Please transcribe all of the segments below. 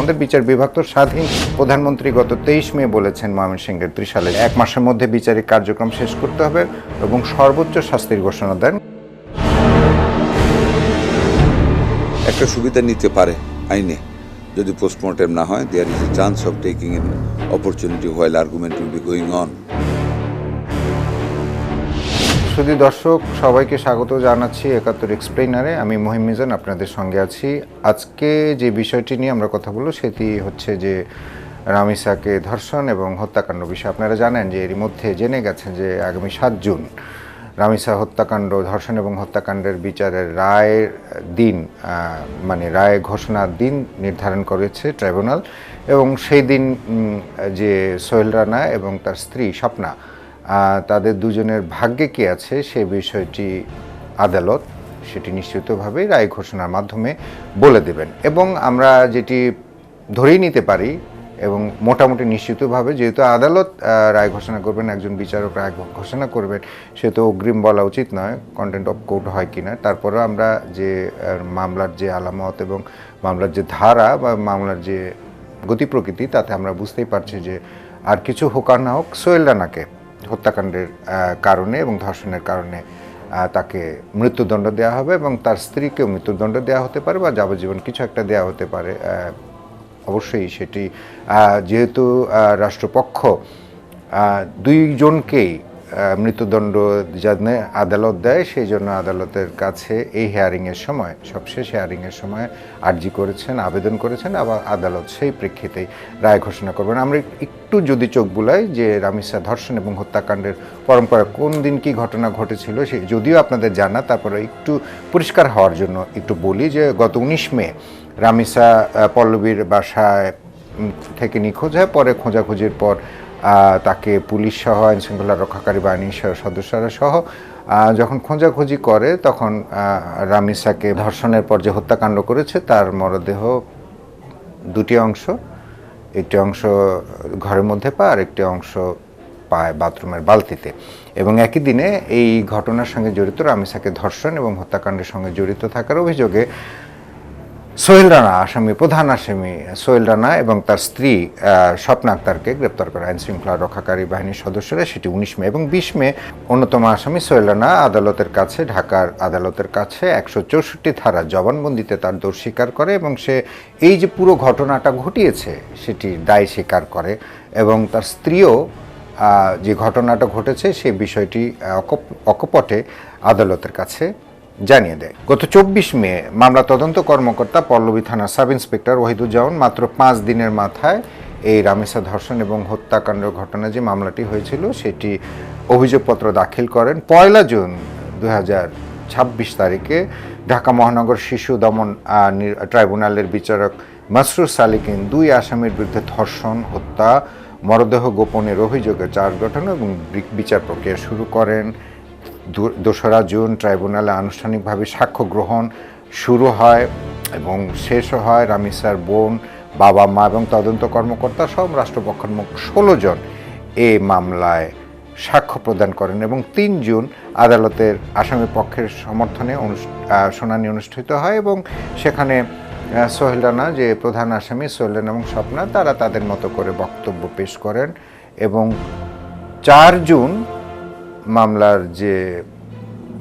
আমাদের বিচার বিভাগ তো স্বাধীন। প্রধানমন্ত্রী গত 23 মে বলেছেন ময়মনসিংহের ত্রিশালে 1 মাসের মধ্যে বিচারিক কার্যক্রম শেষ করতে হবে এবং সর্বোচ্চ শাস্তির ঘোষণা দেন। একটা সুবিধা নিতে পারে আইনে, যদি পোস্টমর্টেম না হয়, there is a chance of taking an opportunity while argument will be going on. শুধু দর্শক সবাইকে স্বাগত জানাচ্ছি 71 এক্সপ্লেইনারে। আমি মহিম মিজান আপনাদের সঙ্গে আছি। আজকে যে বিষয়টি নিয়ে আমরা কথা বলবো সেটি হচ্ছে যে রামিসাকে ধর্ষণ এবং হত্যাকাণ্ড বিষয়। আপনারা জানেন যে এরই মধ্যে জেনে গেছেন যে আগামী 7 জুন রামিসা হত্যাকাণ্ড, ধর্ষণ এবং হত্যাকাণ্ডের বিচারের রায়ের দিন, মানে রায় ঘোষণার দিন নির্ধারণ করেছে ট্রাইব্যুনাল। এবং সেই দিন যে সোহেল রানা এবং তার স্ত্রী স্বপ্না, তাদের দুজনের ভাগ্যে কী আছে সে বিষয়টি আদালত সেটি নিশ্চিতভাবে রায় ঘোষণার মাধ্যমে বলে দেবেন। এবং আমরা যেটি ধরেই নিতে পারি এবং মোটামুটি নিশ্চিতভাবে, যেহেতু আদালত রায় ঘোষণা করবেন, একজন বিচারক রায় ঘোষণা করবেন, সে তো অগ্রিম বলা উচিত নয় কন্টেন্ট অফ কোর্ট হয় কিনা। তারপরেও আমরা যে মামলার যে আলামত এবং মামলার যে ধারা বা মামলার যে গতি প্রকৃতি, তাতে আমরা বুঝতেই পারছি যে আর কিছু হোক আর না হোক সোহেল রানাকে হত্যাকাণ্ডের কারণে এবং ধর্ষণের কারণে তাকে মৃত্যুদণ্ড দেওয়া হবে এবং তার স্ত্রীকেও মৃত্যুদণ্ড দেওয়া হতে পারে বা যাবজ্জীবন কিছু একটা দেওয়া হতে পারে। অবশ্যই সেটি যেহেতু রাষ্ট্রপক্ষ দুইজনকেই মৃত্যুদণ্ড যাতে আদালত দেয়, সেই জন্য আদালতের কাছে এই হিয়ারিংয়ের সময়, সবশেষ হিয়ারিংয়ের সময় আর্জি করেছেন, আবেদন করেছেন, আবার আদালত সেই প্রেক্ষিতেই রায় ঘোষণা করবেন। আমরা একটু যদি চোখ বুলাই যে রামিসা ধর্ষণ এবং হত্যাকাণ্ডের পরম্পরা কোন দিন কী ঘটনা ঘটেছিল সে যদিও আপনাদের জানা, তারপরে একটু পরিষ্কার হওয়ার জন্য একটু বলি যে গত 19 মে রামিসা পল্লবীর বাসায় থেকে নিখোঁজ হয়। পরে খোঁজাখুঁজির পর তাকে পুলিশ সহ আইনশৃঙ্খলা রক্ষাকারী বাহিনীর সদস্যরা সহ যখন খোঁজাখুঁজি করে, তখন রামিসাকে ধর্ষণের পর যে হত্যাকাণ্ড করেছে তার মরদেহ দুটি অংশ, একটি অংশ ঘরের মধ্যে পায় আর একটি অংশ পায় বাথরুমের বালতিতে। এবং একই দিনে এই ঘটনার সঙ্গে জড়িত রামিসাকে ধর্ষণ এবং হত্যাকাণ্ডের সঙ্গে জড়িত থাকার অভিযোগে সোহেল রানা, প্রধান আসামি সোহেল রানা এবং তার স্ত্রী স্বপ্না আক্তারকে গ্রেপ্তার করে আইনশৃঙ্খলা রক্ষাকারী বাহিনীর সদস্যরা। সেটি 19 মে এবং 20 মে অন্যতম আসামি সোহেল রানা আদালতের কাছে, ঢাকার আদালতের কাছে 164 ধারা জবানবন্দিতে তার দোষ স্বীকার করে এবং সে এই যে পুরো ঘটনাটা ঘটিয়েছে সেটি দায় স্বীকার করে। এবং তার স্ত্রীও যে ঘটনাটা ঘটেছে সেই বিষয়টি অকপটে আদালতের কাছে জানিয়ে দেয়। গত 24 মে মামলা তদন্ত কর্মকর্তা পল্লবী থানার সাব ইন্সপেক্টর ওহিদুজ্জামান মাত্র 5 দিনের মাথায় এই রামিসা ধর্ষণ এবং হত্যাকাণ্ড ঘটনা যে মামলাটি হয়েছিল সেটি অভিযোগপত্র দাখিল করেন। 1 জুন 2026 তারিখে ঢাকা মহানগর শিশু দমন ট্রাইব্যুনালের বিচারক মাসরুর সালিকিন 2 আসামির বিরুদ্ধে ধর্ষণ, হত্যা, মরদেহ গোপনের অভিযোগে চার্জ গঠন এবং বিচার প্রক্রিয়া শুরু করেন। 2 জুন ট্রাইব্যুনালে আনুষ্ঠানিকভাবে সাক্ষ্য গ্রহণ শুরু হয় এবং শেষও হয়। রামিসার বোন, বাবা মা এবং তদন্ত কর্মকর্তা সহ রাষ্ট্রপক্ষের মোট 16 জন এই মামলায় সাক্ষ্য প্রদান করেন এবং 3 জুন আদালতের আসামি পক্ষের সমর্থনে শুনানি অনুষ্ঠিত হয় এবং সেখানে সোহেল রানা, যে প্রধান আসামি সোহেল রানা এবং স্বপ্না, তারা তাদের মতো করে বক্তব্য পেশ করেন এবং 4 জুন মামলার যে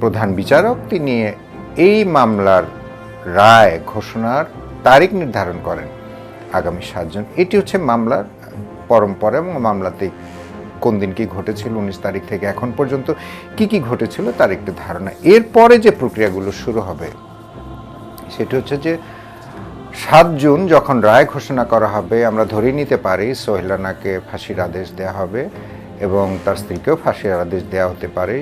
প্রধান বিচারক তিনি এই মামলার রায় ঘোষণার তারিখ নির্ধারণ করেন আগামী 7 জুন। এটি হচ্ছে মামলার পরম্পরা এবং মামলাতে কোন দিন কী ঘটেছিল, 19 তারিখ থেকে এখন পর্যন্ত কি কি ঘটেছিল তার একটি ধারণা। এরপরে যে প্রক্রিয়াগুলো শুরু হবে সেটি হচ্ছে যে 7 জুন যখন রায় ঘোষণা করা হবে, আমরা ধরেই নিতে পারি সোহেল রানাকে ফাঁসির আদেশ দেওয়া হবে এবং তার স্ত্রীকেও ফাঁসির আদেশ দেওয়া হতে পারে।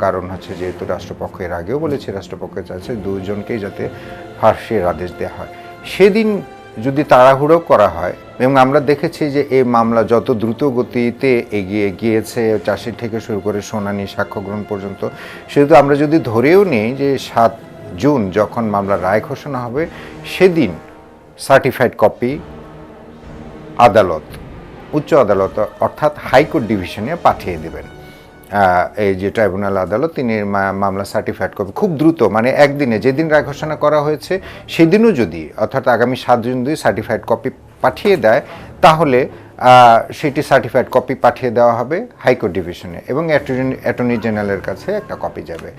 কারণ হচ্ছে যেহেতু রাষ্ট্রপক্ষ এর আগেও বলেছে রাষ্ট্রপক্ষ চাইছে 2 জনকেই যাতে ফাঁসির আদেশ দেওয়া হয়। সেদিন যদি তাড়াহুড়ো করা হয়, এবং আমরা দেখেছি যে এই মামলা যত দ্রুত গতিতে এগিয়ে গিয়েছে, চাষির থেকে শুরু করে শুনানি, সাক্ষ্য গ্রহণ পর্যন্ত, সেহেতু আমরা যদি ধরেও নিই যে 7 জুন যখন মামলার রায় ঘোষণা হবে সেদিন সার্টিফাইড কপি আদালত, উচ্চ আদালত অর্থাৎ হাইকোর্ট ডিভিশনে পাঠিয়ে দেবেন এই যে ট্রাইব্যুনাল আদালত তিনি মামলা সার্টিফাইড কপি খুব দ্রুত মানে একদিনে যেদিন রায় ঘোষণা করা হয়েছে সেদিনও যদি অর্থাৎ আগামী 7 জুন সার্টিফাইড কপি পাঠিয়ে দেয় তাহলে সেটি সার্টিফাইড কপি পাঠিয়ে দেওয়া হবে হাইকোর্ট ডিভিশনে এবং অ্যাটর্নি জেনারেলের কাছে একটা কপি যাবে।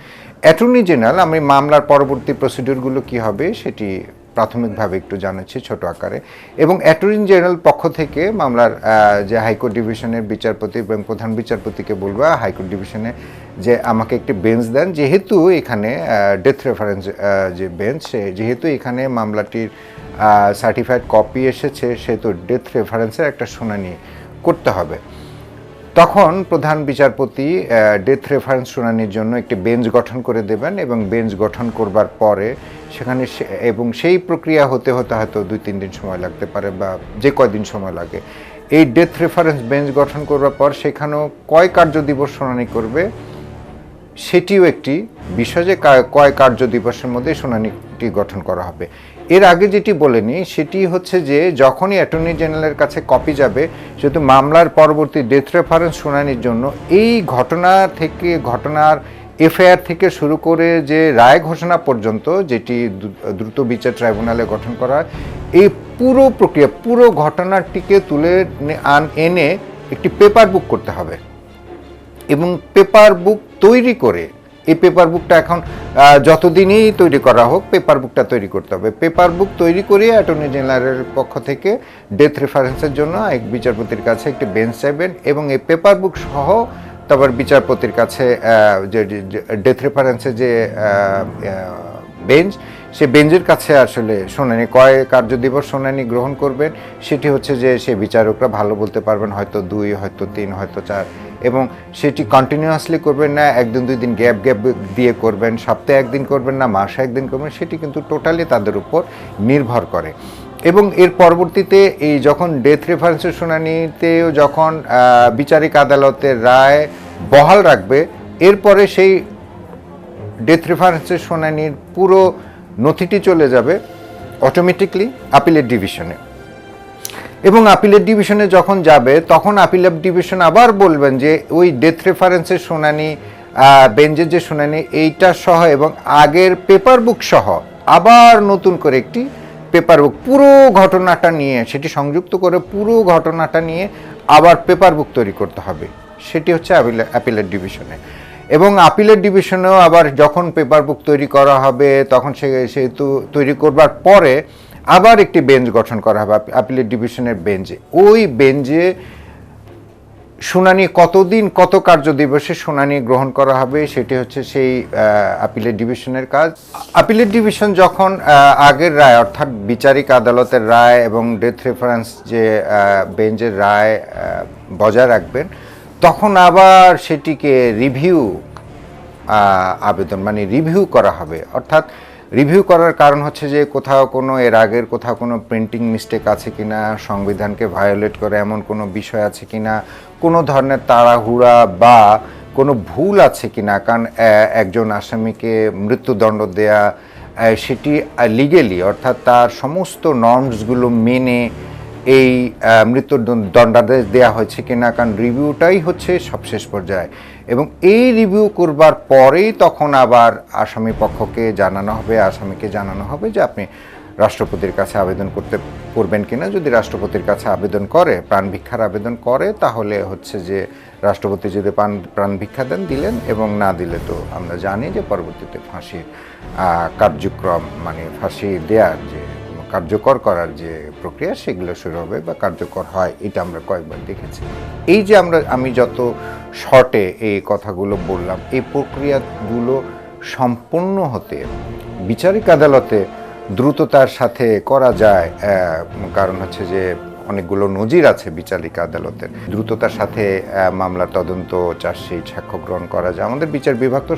অ্যাটর্নি জেনারেল আমি মামলার পরবর্তী প্রসিডিউরগুলো কি হবে সেটি প্রাথমিকভাবে একটু জানাচ্ছি ছোট আকারে। এবং অ্যাটর্নি জেনারেল পক্ষ থেকে মামলার যে হাইকোর্ট ডিভিশনের বিচারপতি এবং প্রধান বিচারপতিকে বলবো হাইকোর্ট ডিভিশনে যে আমাকে একটি বেঞ্চ দেন, যেহেতু এখানে ডেথ রেফারেন্স যে বেঞ্চ যেহেতু এখানে মামলাটির সার্টিফাইড কপি এসেছে সেহেতু ডেথ রেফারেন্সের একটা শুনানি করতে হবে। তখন প্রধান বিচারপতি ডেথ রেফারেন্স শুনানির জন্য একটি বেঞ্চ গঠন করে দেবেন এবং বেঞ্চ গঠন করবার পরে সেখানে এবং সেই প্রক্রিয়া হতে হতে হয়তো 2-3 দিন সময় লাগতে পারে বা যে কয়দিন সময় লাগে। এই ডেথ রেফারেন্স বেঞ্চ গঠন করবার পর সেখানেও কয় কার্য দিবস শুনানি করবে সেটিও একটি বিষয় যে কয় কার্য দিবসের মধ্যে শুনানিটি গঠন করা হবে। এর আগে যেটি বলেনি সেটি হচ্ছে যে যখনই অ্যাটর্নি জেনারেলের কাছে কপি যাবে সেহেতু মামলার পরবর্তী ডেথ রেফারেন্স শুনানির জন্য এই ঘটনার এফআইআর থেকে শুরু করে যে রায় ঘোষণা পর্যন্ত যেটি দ্রুত বিচার ট্রাইব্যুনালে গঠন করা হয় এই পুরো প্রক্রিয়া পুরো ঘটনাটিকে তুলে এনে একটি পেপার বুক করতে হবে এবং পেপার বুক তৈরি করে এই পেপার বুকটা এখন যতদিনই তৈরি করা হোক পেপার বুকটা তৈরি করতে হবে। পেপার বুক তৈরি করে অ্যাটর্নি জেনারেলের পক্ষ থেকে ডেথ রেফারেন্সের জন্য এক বিচারপতির কাছে একটি বেঞ্চ চাইবেন এবং এই পেপার বুক সহ তারপর বিচারপতির কাছে যে ডেথ রেফারেন্সের যে বেঞ্চ সে বেঞ্চের কাছে আসলে শুনানি কয় কার্য দিবস শুনানি গ্রহণ করবেন সেটি হচ্ছে যে সে বিচারকরা ভালো বলতে পারবেন হয়তো 2 হয়তো 3 হয়তো 4 এবং সেটি কন্টিনিউয়াসলি করবেন না 1-2 দিন গ্যাপ দিয়ে করবেন, সপ্তাহে 1 দিন করবেন না মাসে 1 দিন করবেন, সেটি কিন্তু টোটালি তাদের উপর নির্ভর করে। এবং এর পরবর্তীতে এই যখন ডেথ রেফারেন্সের শুনানিতেও যখন বিচারিক আদালতের রায় বহাল রাখবে এরপরে সেই ডেথ রেফারেন্সের শুনানির পুরো নথিটি চলে যাবে অটোমেটিকলি আপিলের ডিভিশনে এবং আপিলের ডিভিশনে যখন যাবে তখন আপিলের ডিভিশন আবার বলবেন যে ওই ডেথ রেফারেন্সের শুনানি বেঞ্চের যে শুনানি এইটা সহ এবং আগের পেপার বুক সহ আবার নতুন করে একটি পেপার বুক পুরো ঘটনাটা নিয়ে সেটি সংযুক্ত করে পুরো ঘটনাটা নিয়ে আবার পেপার বুক তৈরি করতে হবে, সেটি হচ্ছে আপিলের ডিভিশনে। এবং আপিলের ডিভিশনেও আবার যখন পেপার বুক তৈরি করা হবে তখন সেহেতু তৈরি করবার পরে আবার একটি বেঞ্চ গঠন করা হবে আপিলের ডিভিশনের বেঞ্চে। ওই বেঞ্চে শুনানি কতদিন কত কার্য দিবসে শুনানি গ্রহণ করা হবে সেটি হচ্ছে সেই আপিলের ডিভিশনের কাজ। আপিলের ডিভিশন যখন আগের রায় অর্থাৎ বিচারিক আদালতের রায় এবং ডেথ রেফারেন্স যে বেঞ্চের রায় বজায় রাখবেন তখন আবার সেটিকে রিভিউ আবেদন মানে রিভিউ করা হবে। অর্থাৎ রিভিউ করার কারণ হচ্ছে যে কোথাও কোনো এর আগের কোথাও কোনো প্রিন্টিং মিস্টেক আছে কিনা, সংবিধানকে ভায়োলেট করে এমন কোনো বিষয় আছে কিনা, কোনো ধরনের তাড়াহুড়া বা কোনো ভুল আছে কিনা, কারণ একজন আসামিকে মৃত্যুদণ্ড দেয়া সেটি লিগেলি অর্থাৎ তার সমস্ত নর্মসগুলো মেনে এই মৃত্যুদণ্ডাদেশ দেওয়া হয়েছে কিনা, কারণ রিভিউটাই হচ্ছে সবশেষ পর্যায়ে এবং এই রিভিউ করবার পরেই তখন আবার আসামি পক্ষকে আসামিকে জানানো হবে যে আপনি রাষ্ট্রপতির কাছে আবেদন করবেন কিনা। যদি রাষ্ট্রপতির কাছে আবেদন করে প্রাণ ভিক্ষার আবেদন করে তাহলে হচ্ছে যে রাষ্ট্রপতি যদি প্রাণ ভিক্ষা দিলেন এবং না দিলে তো আমরা জানি যে পরবর্তীতে ফাঁসির কার্যক্রম মানে ফাঁসি দেওয়ার যে কার্যকর করার যে প্রক্রিয়া সেগুলো শুরু হবে বা কার্যকর হয়, এটা আমরা কয়েকবার দেখেছি। এই যে আমি যত শর্টে এই কথাগুলো বললাম এই প্রক্রিয়াগুলো সম্পূর্ণ হতে বিচারিক আদালতে দ্রুততার সাথে করা যায়, কারণ হচ্ছে যে অনেকগুলো নজির আছে বিচারিক আদালতের। দ্রুততার সাথে মামলার তদন্ত চার্জশিট সাক্ষ্য গ্রহণ করা যায়। আমাদের বিচার বিভাগ তো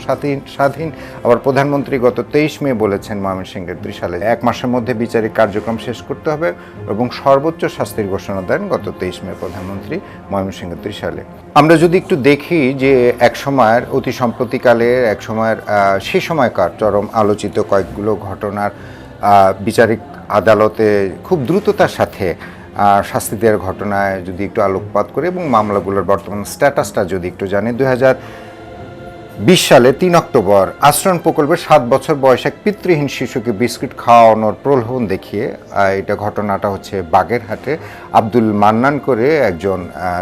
স্বাধীন। আবার প্রধানমন্ত্রী গত 23 মে বলেছেন ময়মনসিংহের ত্রিশালে 1 মাসের মধ্যে বিচারিক কার্যক্রম শেষ করতে হবে এবং সর্বোচ্চ শাস্তির ঘোষণা দেন গত 23 মে প্রধানমন্ত্রী ময়মনসিংহের ত্রিশালে। আমরা যদি একটু দেখি যে এক সময়ের অতি সম্প্রতিকালের এক সময়ের সেই সময়কার চরম আলোচিত কয়েকগুলো ঘটনার বিচারিক আদালতে খুব দ্রুততার সাথে শাস্তি দেওয়ার ঘটনায় যদি একটু আলোকপাত করে এবং মামলাগুলোর বর্তমান স্ট্যাটাসটা যদি একটু জানি। 2020 সালে 3 অক্টোবর আশ্রয়ণ প্রকল্পের 7 বছর বয়স এক পিতৃহীন শিশুকে বিস্কিট খাওয়ানোর প্রলোভন দেখিয়ে এটা ঘটনাটা হচ্ছে বাগেরহাটে আব্দুল মান্নান করে একজন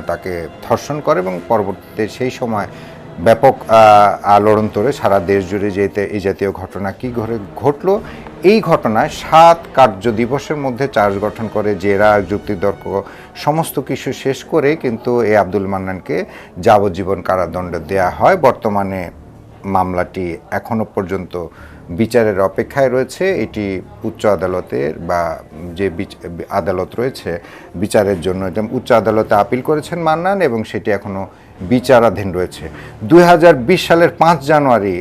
তাকে ধর্ষণ করে এবং পরবর্তীতে সেই সময় ব্যাপক আলোড়ন তোলে সারা দেশ জুড়ে যেতে এই জাতীয় ঘটনা কী ঘটলো। এই ঘটনায় 7 কার্য দিবসের মধ্যে চার্জ গঠন করে জেরা যুক্তিতর্ক সমস্ত কিছু শেষ করে কিন্তু এই আব্দুল মান্নানকে যাবজ্জীবন কারাদণ্ড দেয়া হয়। বর্তমানে মামলাটি এখনও পর্যন্ত বিচারের অপেক্ষায় রয়েছে। এটি উচ্চ আদালতের বা যে আদালত রয়েছে বিচারের জন্য এটা উচ্চ আদালতে আপিল করেছেন মান্নান এবং সেটি এখনও বিচারাধীন রয়েছে। 2020 সালের 5 জানুয়ারি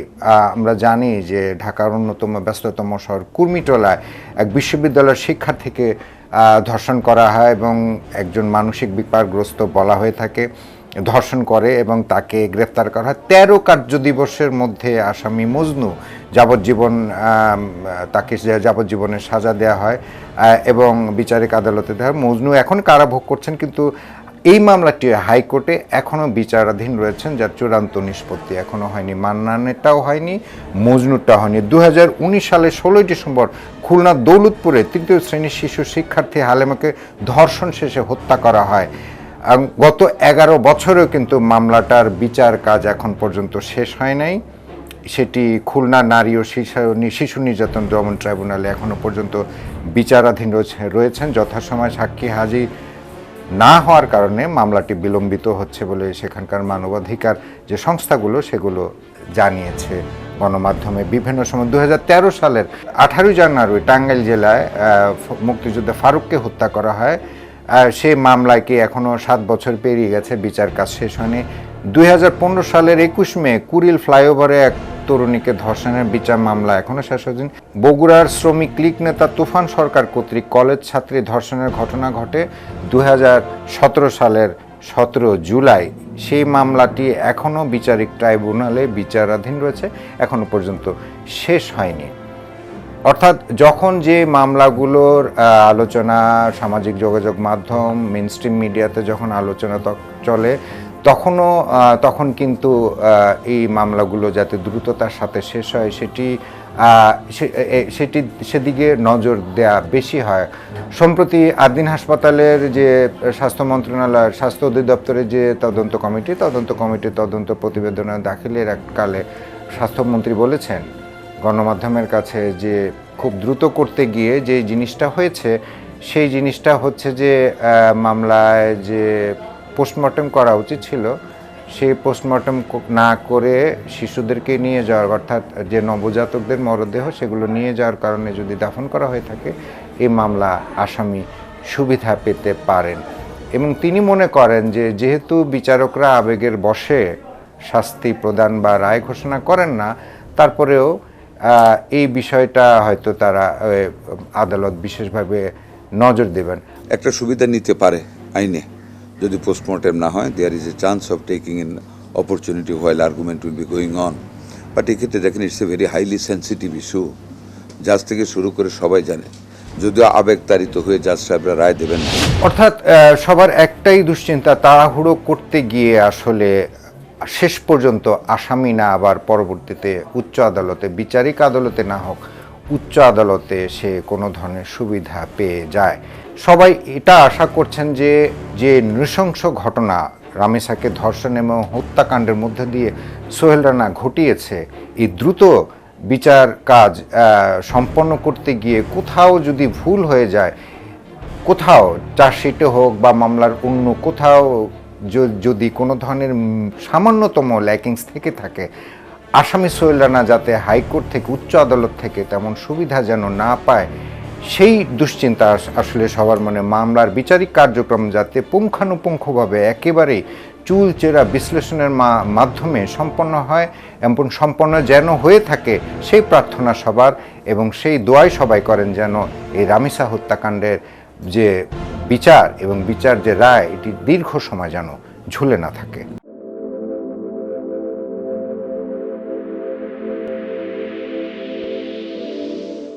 আমরা জানি যে ঢাকার অন্যতম ব্যস্ততম শহর কুর্মিটোলায় এক বিশ্ববিদ্যালয়ের শিক্ষার্থীকে ধর্ষণ করা হয় এবং একজন মানসিক বিকারগ্রস্ত বলা হয়ে থাকে ধর্ষণ করে এবং তাকে গ্রেফতার করা হয়। 13 কার্য দিবসের মধ্যে আসামি মজনু তাকে যাবজ্জীবনের সাজা দেওয়া হয় এবং বিচারিক আদালতে দেওয়া হয়। মজনু এখন কারাভোগ করছেন কিন্তু এই মামলাটি হাইকোর্টে এখনও বিচারাধীন রয়েছেন, যার চূড়ান্ত নিষ্পত্তি এখনও হয়নি। মান্নানেরটাও হয়নি, মজনুরটাও হয়নি। 2019 সালের 16 ডিসেম্বর খুলনা দৌলতপুরে 3য় শ্রেণীর শিশু শিক্ষার্থী হালেমাকে ধর্ষণ শেষে হত্যা করা হয়। গত 11 বছরেও কিন্তু মামলাটার বিচার কাজ এখন পর্যন্ত শেষ হয় নাই। সেটি খুলনা নারী ও শিশু নির্যাতন দমন ট্রাইব্যুনালে এখনও পর্যন্ত বিচারাধীন রয়েছেন। যথাসময় সাক্ষী হাজির না হওয়ার কারণে মামলাটি বিলম্বিত হচ্ছে বলে সেখানকার মানবাধিকার যে সংস্থাগুলো সেগুলো জানিয়েছে গণমাধ্যমে বিভিন্ন সময়। 2013 সালের 18 জানুয়ারি টাঙ্গাইল জেলায় মুক্তিযোদ্ধা ফারুককে হত্যা করা হয়। সেই মামলায় কি এখনও 7 বছর পেরিয়ে গেছে, বিচার কাজ শেষ হয়নি। 2015 সালের 21 মে কুড়িল ফ্লাইওভারে এক তরুণীকে ধর্ষণের বিচার মামলা এখনও শেষ হয়নি। বগুড়ার শ্রমিক লীগ নেতা তুফান সরকার কর্তৃক কলেজ ছাত্রী ধর্ষণের ঘটনা ঘটে 2017 সালের 17 জুলাই। সেই মামলাটি এখনও বিচারিক ট্রাইব্যুনালে বিচারাধীন রয়েছে, এখনও পর্যন্ত শেষ হয়নি। অর্থাৎ যখন যে মামলাগুলোর আলোচনা সামাজিক যোগাযোগ মাধ্যম মেইনস্ট্রিম মিডিয়াতে যখন আলোচনা চলে তখন কিন্তু এই মামলাগুলো যাতে দ্রুততার সাথে শেষ হয় সেদিকে নজর দেয়া বেশি হয়। সম্প্রতি আরদিন হাসপাতালের যে স্বাস্থ্য মন্ত্রণালয়ের স্বাস্থ্য অধিদপ্তরের যে তদন্ত কমিটির তদন্ত প্রতিবেদন দাখিলের এককালে স্বাস্থ্যমন্ত্রী বলেছেন গণমাধ্যমের কাছে যে খুব দ্রুত করতে গিয়ে যে জিনিসটা হয়েছে সেই জিনিসটা হচ্ছে যে মামলায় যে পোস্টমর্টেম করা উচিত ছিল সেই পোস্টমর্টেম না করে শিশুদেরকে নিয়ে যাওয়ার অর্থাৎ যে নবজাতকদের মরদেহ সেগুলো নিয়ে যাওয়ার কারণে যদি দাফন করা হয়ে থাকে এই মামলা আসামি সুবিধা পেতে পারেন। এবং তিনি মনে করেন যে যেহেতু বিচারকরা আবেগের বশে শাস্তি প্রদান বা রায় ঘোষণা করেন না, তারপরেও এই বিষয়টা হয়তো তারা আদালত বিশেষভাবে নজর দেবেন। একটা সুবিধা নিতে পারে আইনে যদি পোস্টমর্টেম না হয়, there is a chance of taking in opportunity while argument will be going on. But এক্ষেত্রে দেখেন it's a very highly sensitive issue. জাজ থেকে শুরু করে সবাই জানে, যদিও আবেগতাড়িত হয়ে জাজ সাহেবরা রায় দেবেন না। অর্থাৎ সবার একটাই দুশ্চিন্তা, তাড়াহুড়ো করতে গিয়ে আসলে শেষ পর্যন্ত আসামি না আবার পরবর্তীতে উচ্চ আদালতে বিচারিক আদালতে না হোক উচ্চ আদালতে সে কোনো ধরনের সুবিধা পেয়ে যায়। সবাই এটা আশা করছেন যে নৃশংস ঘটনা রামেসাকে ধর্ষণ এবং হত্যাকাণ্ডের মধ্যে দিয়ে সোহেল রানা ঘটিয়েছে, এই দ্রুত বিচার কাজ সম্পন্ন করতে গিয়ে কোথাও যদি ভুল হয়ে যায়, কোথাও চার্জশিটে হোক বা মামলার অন্য কোথাও যদি কোনো ধরনের সামান্যতম ল্যাকিংস থেকে থাকে, আসামি সোহেল রানা যাতে হাইকোর্ট থেকে উচ্চ আদালত থেকে তেমন সুবিধা যেন না পায় সেই দুশ্চিন্তা আসলে সবার মনে। মামলার বিচারিক কার্যক্রম যাতে পুঙ্খানুপুঙ্খভাবে একেবারেই চুলচেরা বিশ্লেষণের মাধ্যমে সম্পন্ন হয় এবং সম্পন্ন যেন হয়ে থাকে সেই প্রার্থনা সবার এবং সেই দোয়াই সবাই করেন যেন এই রামিসা হত্যাকাণ্ডের যে বিচার এবং বিচার যে রায় এটি দীর্ঘ সময় যেন ঝুলে না থাকে।